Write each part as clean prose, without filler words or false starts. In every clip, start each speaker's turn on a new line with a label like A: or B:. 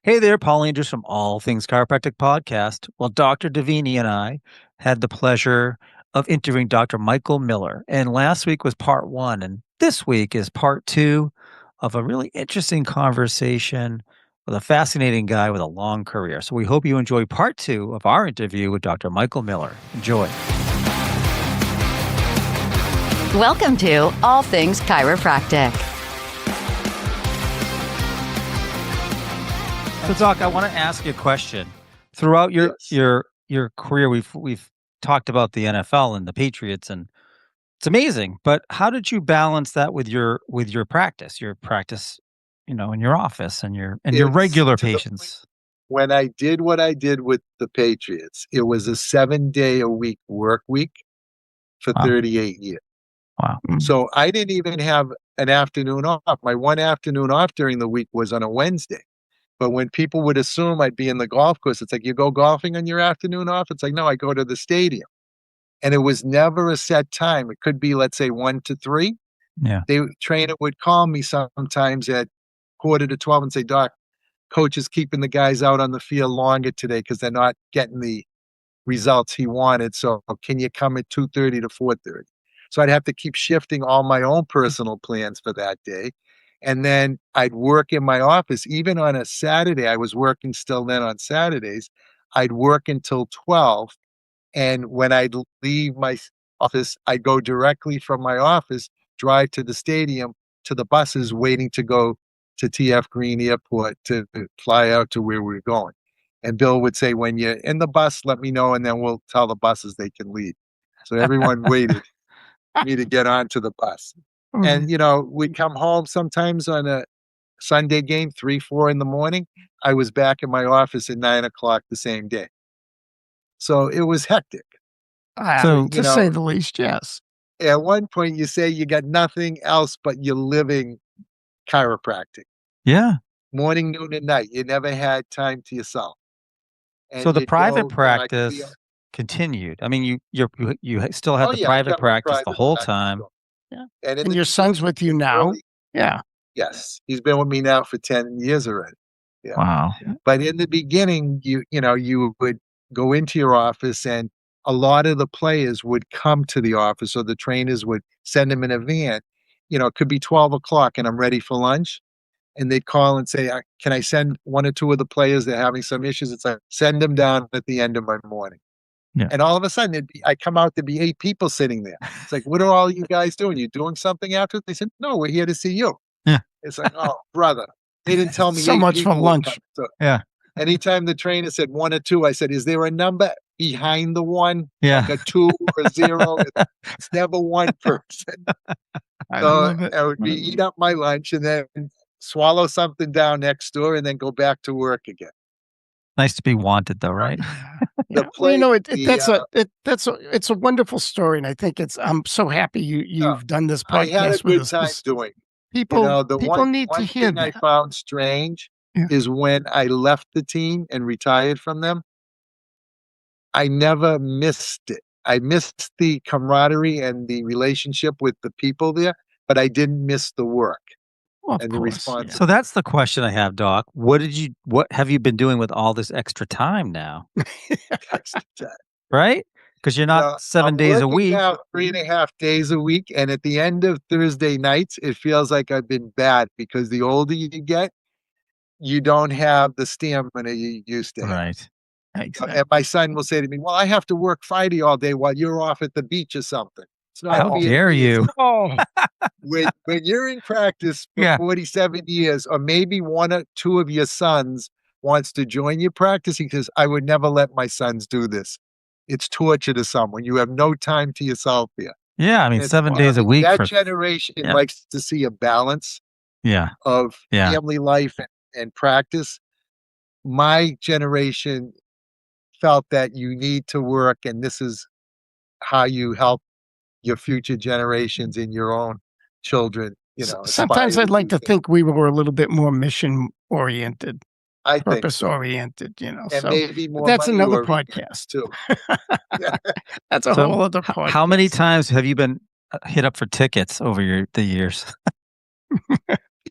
A: Hey there, Paul Andrews from All Things Chiropractic Podcast. Well, Dr. Davini and I had the pleasure of interviewing Dr. Michael Miller. And last week was part one. And this week is part two of a really interesting conversation with a fascinating guy with a long career. So we hope you enjoy part two of our interview with Dr. Michael Miller. Enjoy.
B: Welcome to All Things Chiropractic.
A: So, Doc, I want to ask you a question. Throughout your career, we've talked about the NFL and the Patriots, and it's amazing. But how did you balance that with your practice? Your practice, in your office and your
C: It's
A: regular
C: to the point
A: patients.
C: when I did what I did with the Patriots, it was a 7-day-a-week work week for
A: Wow.
C: 38 years.
A: Wow.
C: So I didn't even have an afternoon off. My one afternoon off during the week was on a Wednesday. But when people would assume I'd be in the golf course, it's like, you go golfing on your afternoon off? It's like, no, I go to the stadium. And it was never a set time. It could be, let's say, 1 to 3.
A: Yeah.
C: The trainer would call me sometimes at 11:45 and say, Doc, coach is keeping the guys out on the field longer today because they're not getting the results he wanted. So can you come at 2:30 to 4:30? So I'd have to keep shifting all my own personal plans for that day. And then I'd work in my office. Even on a Saturday, I was working still then on Saturdays. I'd work until 12. And when I'd leave my office, I'd go directly from my office, drive to the stadium, to the buses waiting to go to TF Green Airport to fly out to where we're going. And Bill would say, when you're in the bus, let me know, and then we'll tell the buses they can leave. So everyone waited for me to get onto the bus. And, we'd come home sometimes on a Sunday game, 3, 4 in the morning. I was back in my office at 9 o'clock the same day. So it was hectic.
A: So,
D: To say the least, yes.
C: At one point, you say you got nothing else but you're living chiropractic.
A: yeah.
C: Morning, noon, and night. You never had time to yourself. And
A: So the
C: you'd
A: private
C: go, I could
A: practice
C: be
A: continued. I mean, you still had
C: Oh,
A: the
C: yeah, I
A: private
C: got my
A: practice the
C: private
A: whole
C: practice
A: time.
C: going.
D: Yeah.
C: And in
D: And
C: the
D: your son's
C: beginning,
D: with you now?
C: early-
D: Yeah.
C: Yes, he's been with me now for 10 years already. Yeah.
A: Wow.
C: But in the beginning, you would go into your office, and a lot of the players would come to the office, or the trainers would send them in a van. It could be 12 o'clock and I'm ready for lunch. And they'd call and say, can I send 1 or 2 of the players? They're having some issues. It's like, send them down at the end of my morning.
A: Yeah.
C: And all of a sudden, I come out, there'd be 8 people sitting there. It's like, what are all you guys doing? You doing something after? They said, no, we're here to see you.
A: Yeah.
C: It's like, oh, brother. They didn't tell me
D: So
C: 8
D: much for
C: people would
D: lunch.
C: come. So
A: Yeah.
C: anytime the trainer said 1 or 2, I said, is there a number behind the 1?
A: Yeah.
C: Like a 2 or a 0? It's never one person.
D: I
C: So
D: love it.
C: I would be eat up my lunch and then swallow something down next door and then go back to work again.
A: Nice to be wanted, though, right?
C: The
D: Well,
C: play-
D: it's a wonderful story, and I think I'm so happy you've done this
C: I had a
D: podcast with
C: good
D: us.
C: time
D: 'Cause
C: doing it.
D: People
C: The
D: people need to
C: one
D: hear
C: thing I
D: that.
C: found strange
D: Yeah.
C: is when I left the team and retired from them, I never missed it. I missed the camaraderie and the relationship with the people there, but I didn't miss the work
D: Well, of
C: and the
D: course,
C: response.
A: So that's the question I have, Doc. What have you been doing with all this extra time now? Right? Because you're not 7
C: I'm
A: days a
C: working
A: week.
C: now 3.5 days a week, and at the end of Thursday nights, it feels like I've been bad because the older you get, you don't have the stamina you used to have.
A: Right.
D: Exactly.
C: And my son will say to me, well, I have to work Friday all day while you're off at the beach or something. It's not
A: How
C: fair to
A: dare
C: me.
A: you?
D: Oh,
C: When you're in practice for
A: Yeah.
C: 47 years, or maybe 1 or 2 of your sons wants to join your practice, he says, I would never let my sons do this. It's torture to someone. You have no time to yourself here.
A: Yeah, I mean,
C: It's
A: 7 days a
C: bothering.
A: week
C: That
A: for
C: generation
A: yeah.
C: likes to see a balance
A: yeah.
C: of
A: Yeah.
C: family life and practice. My generation felt that you need to work, and this is how you help your future generations and your own children,
D: sometimes
C: aspire
D: I'd like
C: do
D: to
C: things.
D: think we were a little bit more mission oriented,
C: I think
D: purpose
C: so.
D: oriented.
C: And
D: So
C: maybe more
D: that's
C: money
D: another
C: oriented,
D: podcast.
C: too.
D: That's a
A: So
D: whole other podcast.
A: how many times have you been hit up for tickets over the years?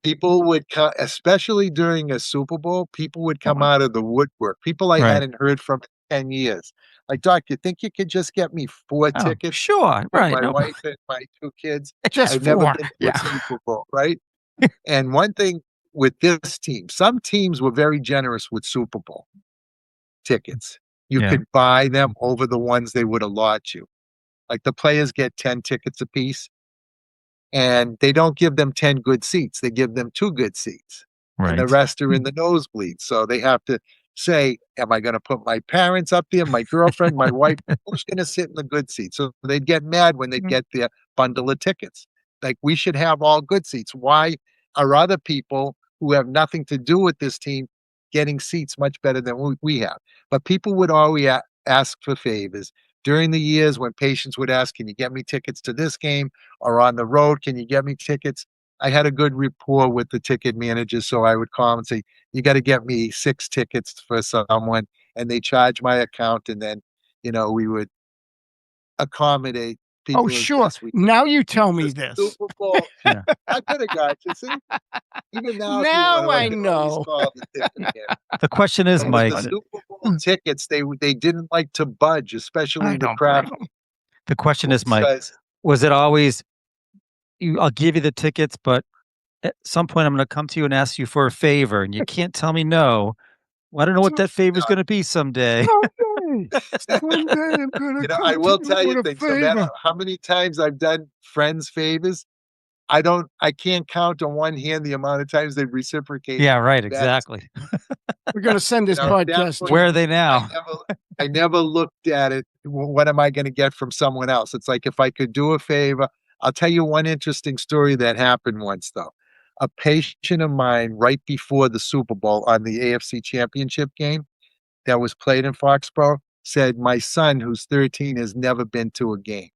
C: People would come, especially during a Super Bowl, people would come out of the woodwork. People I
A: Right.
C: hadn't heard from in 10 years. Like, Doc, you think you could just get me 4
A: Oh,
C: tickets
A: sure.
C: for
A: Right.
C: my
A: No.
C: wife and my 2 kids?
D: Just
C: I've never
D: 4.
C: been to a
D: Yeah.
C: Super Bowl, right? And one thing with this team, some teams were very generous with Super Bowl tickets. You
A: Yeah.
C: could buy them over the ones they would allot you. Like the players get 10 tickets apiece, and they don't give them 10 good seats. They give them 2 good seats. And the
A: Right.
C: rest are in the nosebleeds. So they have to say, am I going to put my parents up there, my girlfriend, my wife? Who's going to sit in the good seats? So they'd get mad when they'd get their bundle of tickets. Like, we should have all good seats. Why are other people who have nothing to do with this team getting seats much better than we have? But people would always ask for favors. During the years when patients would ask, can you get me tickets to this game? Or on the road, can you get me tickets? I had a good rapport with the ticket managers, so I would call and say, you got to get me 6 tickets for someone, and they charge my account, and then, we would accommodate
D: Oh,
C: people as
D: sure.
C: best we could.
D: Now you tell me
C: The
D: this.
C: Super Bowl,
A: Yeah.
C: I could have got you. See, even now, if you
D: Now
C: want to, I
D: I
C: can always
D: know.
C: call the ticket manager.
A: The question is,
C: But with
A: Mike,
C: the Super Bowl tickets, they didn't like to budge, especially
D: I
C: the
D: don't blame
C: craft
D: them.
A: the question is,
C: people,
A: Mike,
C: because
A: was it always, I'll give you the tickets, but at some point I'm going to come to you and ask you for a favor, and you can't tell me no. Well, I don't know what that favor is going to be someday.
D: Someday, someday I'm gonna
C: I
D: come to
C: will
D: you
C: tell you
D: with a
C: things. No matter
D: favor.
C: how many times I've done friends favors, I can't count on one hand the amount of times they've reciprocated
A: Yeah, right.
C: back.
A: Exactly.
D: We're gonna send this
C: At that
D: podcast
C: point,
A: Where
D: to
A: are they now?
C: I never looked at it. What am I going to get from someone else? It's like, if I could do a favor, I'll tell you one interesting story that happened once, though. A patient of mine, right before the Super Bowl on the AFC Championship game that was played in Foxborough, said, my son, who's 13, has never been to a game.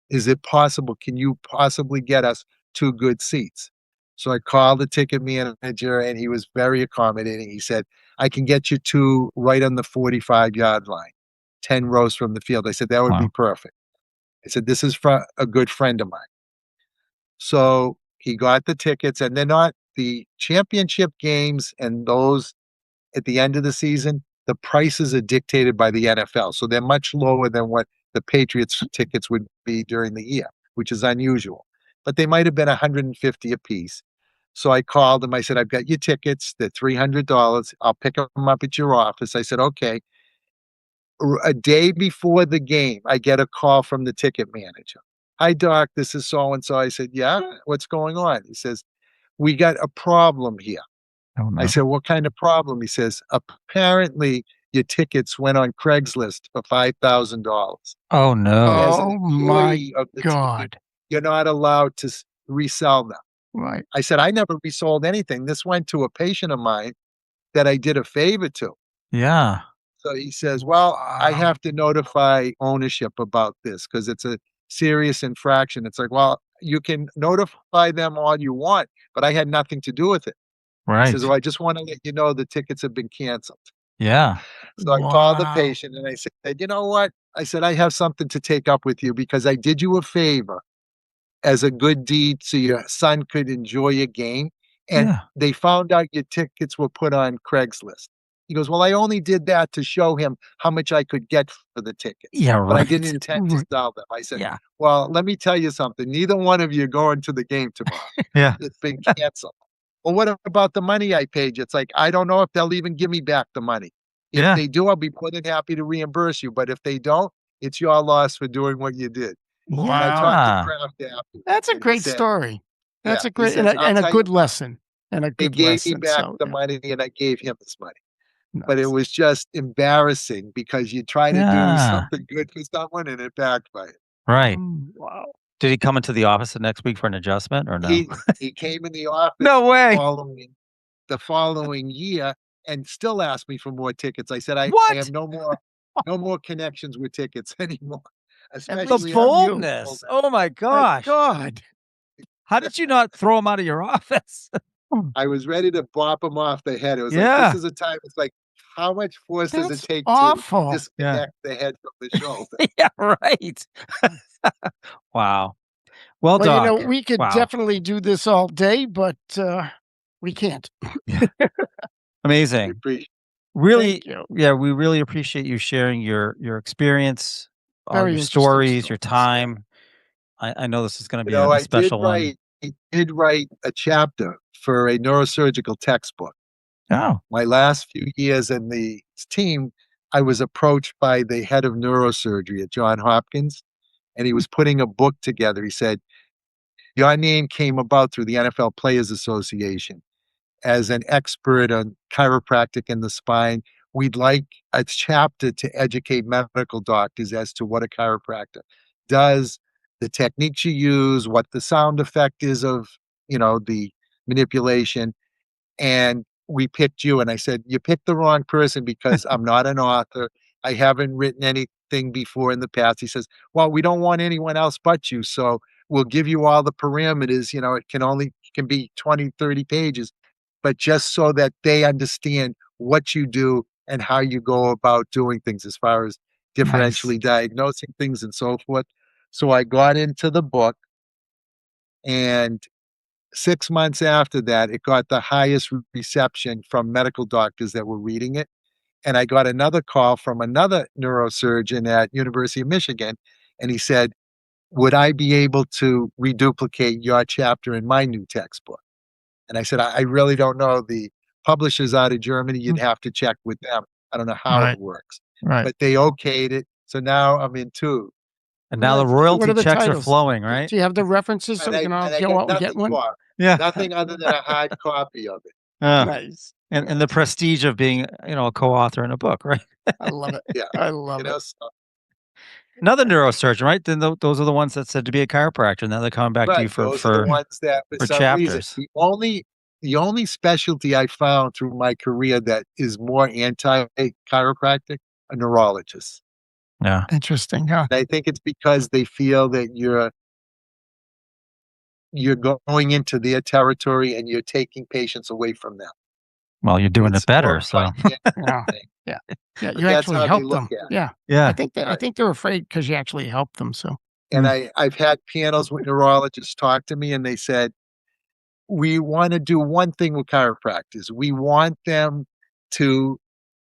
C: Is it possible? Can you possibly get us 2 good seats? So I called the ticket manager, and he was very accommodating. He said, I can get you 2 right on the 45-yard line, 10 rows from the field. I said, that would be
A: Wow.
C: perfect. I said, this is for a good friend of mine. So he got the tickets, and they're not the championship games, and those at the end of the season, the prices are dictated by the NFL. So they're much lower than what the Patriots tickets would be during the year, which is unusual. But they might have been 150 a piece. So I called him. I said, I've got your tickets. They're $300. I'll pick them up at your office. I said, okay. A day before the game, I get a call from the ticket manager. Hi, Doc. This is so and so. I said, yeah, what's going on? He says, we got a problem here.
A: Oh,
C: I
A: no.
C: said, what kind of problem? He says, apparently your tickets went on Craigslist for $5,000.
A: Oh, no.
C: As an
D: Oh my
C: employee of the team,
D: God.
C: you're not allowed to resell them.
D: Right.
C: I said, I never resold anything. This went to a patient of mine that I did a favor to.
A: Yeah.
C: So he says, well, I
D: Wow.
C: have to notify ownership about this because it's a serious infraction. It's like, well, you can notify them all you want, but I had nothing to do with it. He says,
A: Right.
C: well, I just want to let you know the tickets have been canceled.
A: Yeah.
C: So I called the
D: Wow.
C: patient and I said, you know what? I said, I have something to take up with you because I did you a favor as a good deed so your son could enjoy a game. And
A: Yeah.
C: they found out your tickets were put on Craigslist. He goes, well, I only did that to show him how much I could get for the tickets,
A: Yeah,
C: but I
A: right.
C: didn't intend to
D: Right.
C: sell them. I said,
A: Yeah.
C: well, let me tell you something. Neither one of you are going to the game tomorrow.
A: Yeah.
C: It's been canceled. Well, what about the money I paid you? It's like, I don't know if they'll even give me back the money. If
A: Yeah.
C: they do, I'll be more than happy to reimburse you. But if they don't, it's your loss for doing what you did. And I talked to
A: Yeah.
C: Kraft after,
D: That's a
C: and he
D: great
C: said,
D: story. That's
C: yeah,
D: a
C: he
D: great
C: says, I'll
D: and a
C: tell you
D: good
C: what,
D: lesson. And a
C: they
D: good
C: gave me
D: lesson.
C: back
D: So
C: the
D: yeah.
C: money and I gave him his money. But it
D: Nice.
C: was just embarrassing because you try to do
A: Yeah.
C: something good for someone and it backfired.
A: Right.
D: Wow.
A: Did he come into the office the next week for an adjustment or no?
C: He came in the office
A: No way.
C: the following year and still asked me for more tickets. I said, I have
A: What?
C: no more connections with tickets anymore.
A: The
C: Especially
D: from you.
A: boldness. Oh my
D: My
A: gosh.
D: God.
A: How did you not throw him out of your office?
C: I was ready to bop him off the head. It was like,
A: Yeah.
C: this is a time, it's like, how much force does it
D: That's
C: take
D: awful.
C: to disconnect the head from the shoulder?
A: Yeah, right. Wow. Well,
D: Well,
A: Doc.
D: we could
A: Wow.
D: definitely do this all day, but We can't.
C: We
A: Amazing.
C: appreciate
A: Really,
D: Thank you.
A: yeah, we really appreciate you sharing your experience, all
D: Very
A: your
D: interesting
A: stories, your
D: stories. Yeah.
A: time. I know this is gonna
C: You
A: be
C: know,
A: a special one.
C: I did write a chapter for a neurosurgical textbook.
A: Oh,
C: My last few years in the team, I was approached by the head of neurosurgery at Johns Hopkins, and he was putting a book together. He said, "Your name came about through the NFL Players Association as an expert on chiropractic and the spine. We'd like a chapter to educate medical doctors as to what a chiropractor does, the techniques you use, what the sound effect is of, the manipulation. And we picked you." And I said, "You picked the wrong person because I'm not an author. I haven't written anything before in the past." He says, "Well, we don't want anyone else but you. So we'll give you all the parameters. It can be 20, 30 pages, but just so that they understand what you do and how you go about doing things as far as
D: Nice.
C: differentially diagnosing things and so forth." So I got into the book, and 6 months after that, it got the highest reception from medical doctors that were reading it, and I got another call from another neurosurgeon at University of Michigan, and he said, "Would I be able to reduplicate your chapter in my new textbook?" And I said, "I really don't know. The publishers out of Germany, you'd
D: Mm.
C: have to check with them. I don't know how it
D: Right.
C: works."
D: Right.
C: But they okayed it, so now I'm in 2.
A: and
D: Well,
A: now the
D: what
A: royalty
D: are the
A: checks are
D: titles?
A: flowing, right?
D: Do you have the references so
C: And
D: we
C: I
D: can all
C: and I
D: go
C: got
D: out and get
C: nothing
D: one?
C: for it.
A: Yeah.
C: Nothing other than a hard copy of it.
A: Uh,
D: Nice.
A: and the prestige of being, a co-author in a book, right?
D: I love it.
C: Yeah.
D: I love it.
C: So
A: Another neurosurgeon, right? Then those are the ones that said to be a chiropractor. Now they're coming back to you
C: right,
A: for
C: those are the ones that for
A: for
C: some reason
A: chapters.
C: the only specialty I found through my career that is more anti-chiropractic, a neurologist.
A: Yeah.
D: Interesting, huh?
C: And I think it's because they feel that you're going into their territory and you're taking patients away from them.
A: Well, you're doing it
C: It's more
A: better,
C: of a
A: so
C: financial
D: Yeah.
C: thing,
D: Yeah. Yeah,
C: but
D: you
C: that's
D: actually
C: how they
D: helped
C: look
D: them.
C: at it.
D: Yeah.
A: yeah.
D: I
C: Right.
D: think they're afraid because you actually helped them, so
C: And
A: Mm.
C: I've had panels with neurologists talk to me and they said, "We want to do one thing with chiropractors. We want them to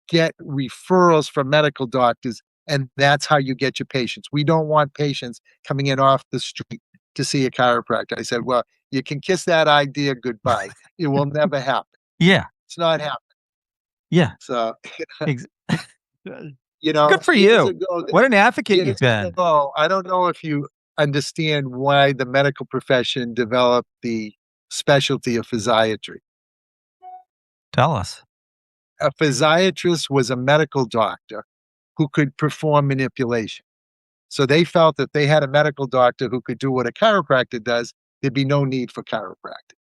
C: get referrals from medical doctors, and that's how you get your patients. We don't want patients coming in off the street to see a chiropractor." I said, "Well, you can kiss that idea goodbye. It will never happen.
A: Yeah.
C: It's not happening."
A: Yeah.
C: So,
A: Ex
D: yeah.
A: Good for
C: years
A: you.
C: ago,
A: What an advocate you've
C: years
A: been.
C: ago, I don't know if you understand why the medical profession developed the specialty of physiatry.
A: Tell us.
C: A physiatrist was a medical doctor who could perform manipulation. So they felt that they had a medical doctor who could do what a chiropractor does, there'd be no need for chiropractic.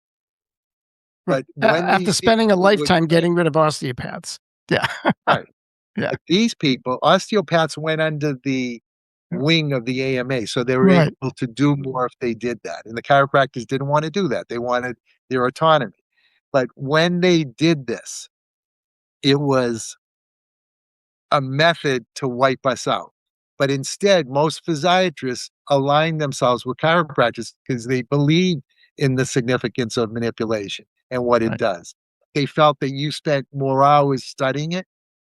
D: Right.
C: But when
D: After
C: these people
D: spending a
C: would
D: lifetime
C: train,
D: getting rid of osteopaths. Yeah.
C: right,
D: Yeah.
C: but these people, osteopaths went under the wing of the AMA, so they were
D: Right.
C: able to do more if they did that. And the chiropractors didn't want to do that. They wanted their autonomy. But when they did this, it was a method to wipe us out. But instead, most physiatrists align themselves with chiropractors because they believe in the significance of manipulation and what it
D: Right.
C: does. They felt that you spent more hours studying it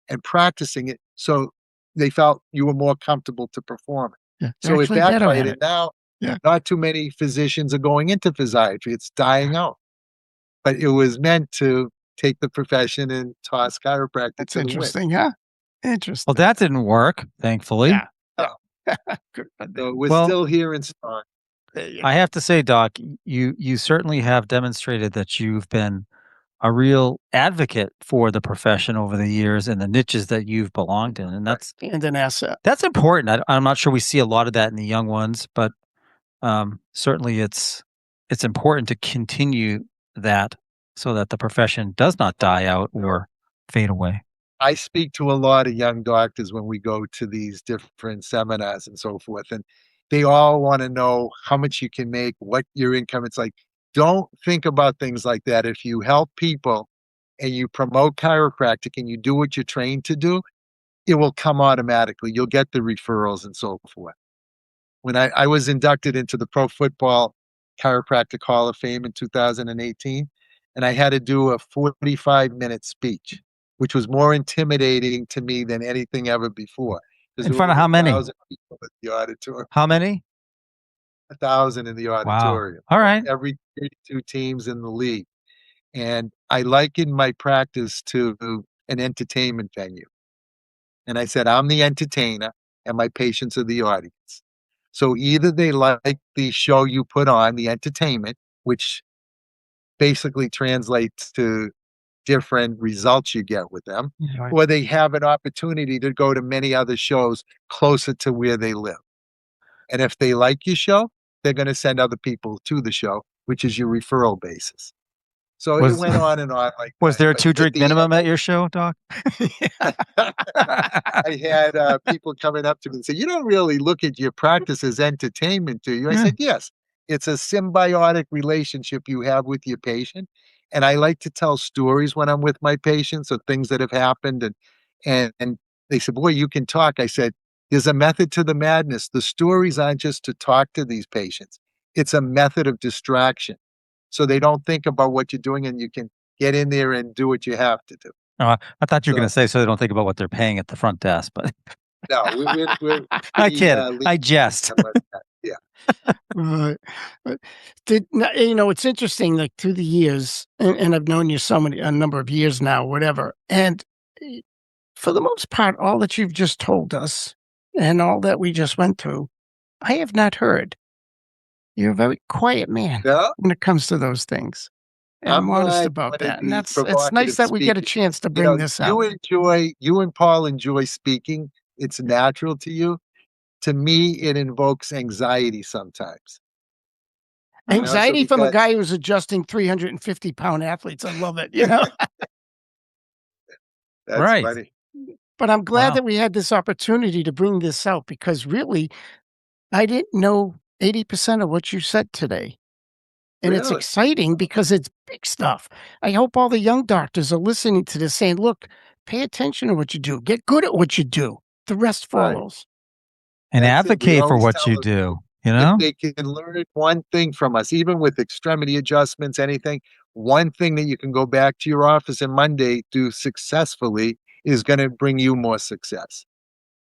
C: and practicing it, so they felt you were more comfortable to perform it.
D: Yeah. You're
C: So it
D: actually better
C: backfired,
D: at
C: and
D: it.
C: now
D: Yeah.
C: not too many physicians are going into physiatry. It's dying out. But it was meant to take the profession and toss chiropractic
D: That's
C: to the wind.
D: interesting, huh?
A: Well,
D: Interesting.
A: that didn't work, thankfully.
D: Yeah. Yeah. Good for them.
C: So we're
A: Well,
C: still here in strong.
D: There you
A: I
D: go.
A: have to say, Doc, you certainly have demonstrated that you've been a real advocate for the profession over the years and the niches that you've belonged in, and
C: Right.
D: And an asset.
A: that's important. I'm not sure we see a lot of that in the young ones, but certainly it's important to continue that so that the profession does not die out or fade away.
C: I speak to a lot of young doctors when we go to these different seminars and so forth, and they all want to know how much you can make, what your income. It's like, don't think about things like that. If you help people and you promote chiropractic and you do what you're trained to do, it will come automatically. You'll get the referrals and so forth. When I was inducted into the Pro Football Chiropractic Hall of Fame in 2018, and I had to do a 45-minute speech, which was more intimidating to me than anything ever before.
A: In front of how many?
C: 1,000 people in the auditorium.
A: How many?
C: 1,000 in the
A: Wow.
C: auditorium.
A: All right.
C: Every 32 teams in the league. And I likened my practice to an entertainment venue. And I said, I'm the entertainer and my patients are the audience. So either they like the show you put on, the entertainment, which basically translates to different results you get with them,
D: Right.
C: or they have an opportunity to go to many other shows closer to where they live. And if they like your show, they're going to send other people to the show, which is your referral basis. So it
A: Was
C: went on and on like
A: was
C: that.
A: there a
C: But
A: 2-drink
C: the
A: minimum at your show, Doc?
C: I had people coming up to me and say, "You don't really look at your practice as entertainment, do you?" I
A: Yeah.
C: said, "Yes, it's a symbiotic relationship you have with your patient, and I like to tell stories when I'm with my patients of things that have happened." And they said, "Boy, you can talk." I said, "There's a method to the madness. The stories aren't just to talk to these patients; it's a method of distraction, so they don't think about what you're doing, and you can get in there and do what you have to do."
A: Oh, I thought you were gonna
C: So
A: say so they don't think about what they're paying at the front desk, but
C: no, we're
A: I
C: pretty,
A: kid. I
C: lenient
A: jest.
C: on like that. Yeah.
D: Right. But it's interesting, like through the years, and I've known you a number of years now, whatever. And eh, for the most part, all that you've just told us and all that we just went through, I have not heard. You're a very quiet man
C: No,
D: when it comes to those things. And I'm
C: I'm
D: honest
C: not
D: about
C: one of
D: that. And
C: these
D: it's nice
C: provocative
D: that we get a
C: speakers.
D: chance to
C: You
D: bring
C: know,
D: this out.
C: you and Paul enjoy speaking. It's natural to you. To me, it invokes anxiety sometimes, so
D: Anxiety from a
C: because
D: guy who's adjusting 350-pound athletes. I love it.
C: that's
A: Right.
C: funny.
D: But I'm glad
A: Wow.
D: that we had this opportunity to bring this out because really, I didn't know 80% of what you said today. And it's
C: Really?
D: exciting because it's big stuff. I hope all the young doctors are listening to this saying, look, pay attention to what you do, get good at what you do. The rest
C: Right.
D: follows.
A: And
C: That's it. We
A: advocate for
C: always
A: what
C: tell
A: you
C: them
A: do, you
C: if
A: know?
C: they can learn one thing from us, even with extremity adjustments, anything, one thing that you can go back to your office on Monday, do successfully is going to bring you more success.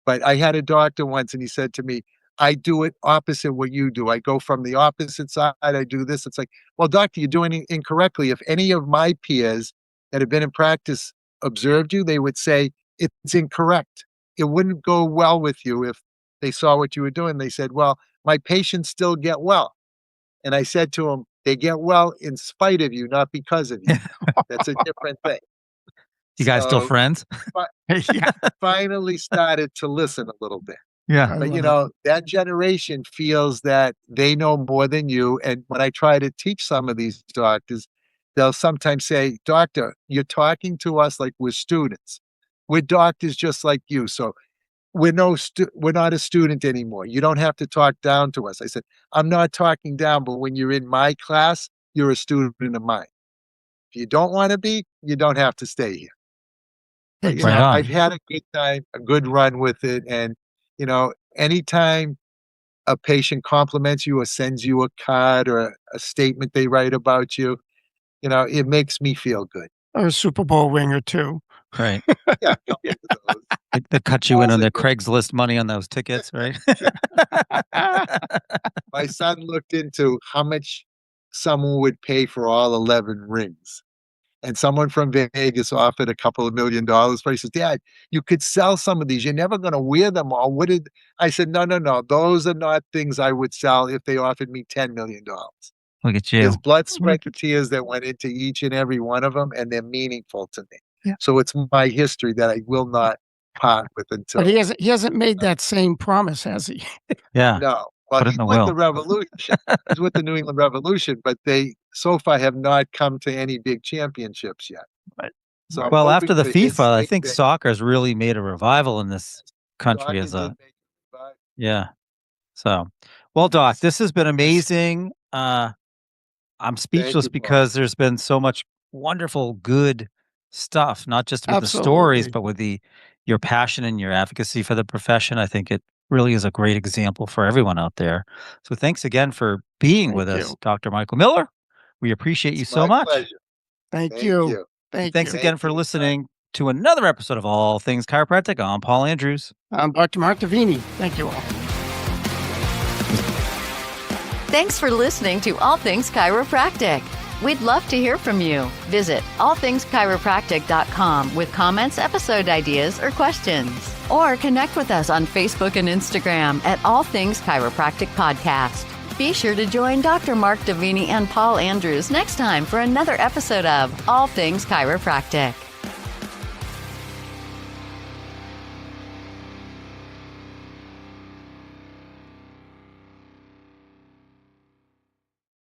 C: But I had a doctor once and he said to me, I do it opposite what you do. I go from the opposite side. I do this. It's like, well, doctor, you're doing it incorrectly. If any of my peers that have been in practice observed you, they would say it's incorrect. It wouldn't go well with you if they saw what you were doing. They said, well, my patients still get well. And I said to them, they get well in spite of you, not because of you. That's a different thing.
A: You guys still
C: So
A: friends?
C: fi-
D: Yeah,
C: finally started to listen a little bit.
A: Yeah.
D: I
C: But
D: love it.
C: that generation feels that they know more than you. And when I try to teach some of these doctors, they'll sometimes say, Doctor, you're talking to us like we're students. We're doctors just like you. So we're not a student anymore. You don't have to talk down to us. I said, I'm not talking down, but when you're in my class, you're a student of mine. If you don't want to be, you don't have to stay here. But
A: Right
D: Exactly.
A: on.
C: I've had a good time, a good run with it. And anytime a patient compliments you or sends you a card or a statement they write about you, it makes me feel good.
D: Or a Super Bowl ring or two.
A: Right.
C: Yeah, a couple of those.
A: They cut you in
C: Those
A: on
C: are
A: their
C: good.
A: Craigslist money on those tickets, right?
C: My son looked into how much someone would pay for all 11 rings. And someone from Vegas offered a couple of $1 million. But he says, Dad, you could sell some of these. You're never going to wear them all. I said, no, no, no. Those are not things I would sell if they offered me $10 million.
A: Look at you.
C: There's blood, sweat,
D: Look
C: and tears that went into each and every one of them, and they're meaningful to me.
D: Yeah.
C: So it's my history that I will not part with
D: But
C: until
D: he hasn't made that same promise, has he?
A: Yeah.
C: no. Well,
A: Put it in
C: he's
A: the
C: with the
A: will.
C: Revolution. He's with the New England Revolution, but they so far have not come to any big championships yet.
D: Right.
C: So I'm
A: Well, after
C: hoping
A: the
C: for his
A: FIFA, I
C: sake
A: think
C: that
A: soccer's really made a revival in this
C: Doc
A: country
C: did
A: as a
C: make it, but
A: yeah. So, well, Doc, this has been
C: yes,
A: amazing. I'm
C: thank
A: speechless
C: you, Paul.
A: because there's been so much wonderful, good stuff, not just with the stories,
D: Absolutely.
A: but with your passion and your advocacy for the profession. I think it really is a great example for everyone out there. So thanks again for being with
D: Thank
A: us,
D: you.
A: Dr. Michael Miller. We appreciate you
C: It's
A: so
C: my
A: much.
C: pleasure.
D: Thank
C: Thank
D: you.
C: you.
D: Thank
A: Thanks
D: you.
A: again
C: Thank
A: for
C: you.
A: listening to another episode of All Things Chiropractic. I'm Paul Andrews.
D: I'm Dr. Mark Davini. Thank you all.
B: Thanks for listening to All Things Chiropractic. We'd love to hear from you. Visit allthingschiropractic.com with comments, episode ideas, or questions. Or connect with us on Facebook and Instagram at All Things Chiropractic Podcast. Be sure to join Dr. Mark Davini and Paul Andrews next time for another episode of All Things Chiropractic.